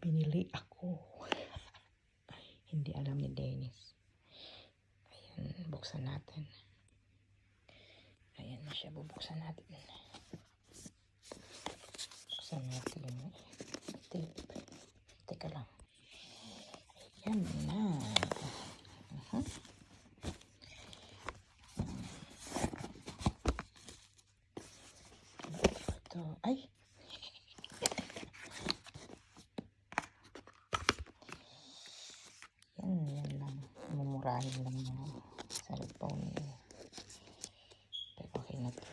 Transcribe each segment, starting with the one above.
binili ako. Hindi alam ni Dennis. Ayan, buksan natin. Ayan na siya, bubuksan natin. Buksan natin yung tape. Teka lang. Ayan na. Ito, ay! Yan lang. Mumurahin lang na cellphone. Pero okay na to.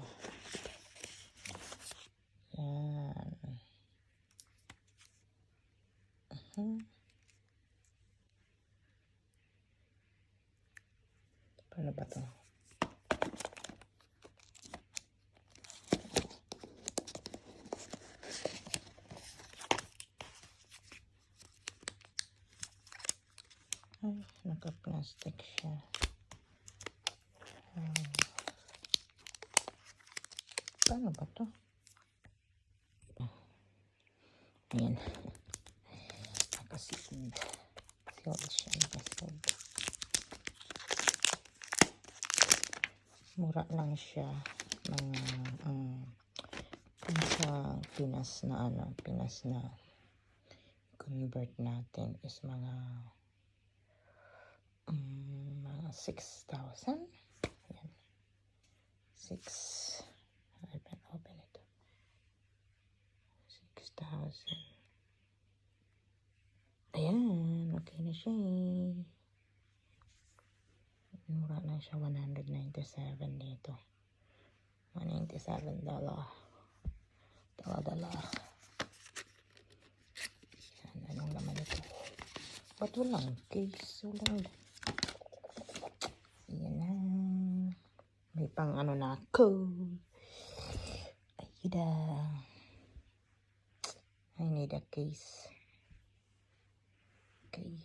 Yan. Paano ba to? Ay, naka-plastic siya. Paano ba to? Ayan. Nakasealed. Sealed siya. Nakasealed. Mura lang siya. Sa Pinas na Pinas na convert natin is mga 6,000. Ayan. 6. Open ito. 6,000. Ayan. Okay na siya eh. Mura lang siya. 197 dito. $197. Dala. Yan. Anong laman ito? Ba't walang case? Walang. Ayan na. May pang ano na code. Ayun. I need a case. Okay.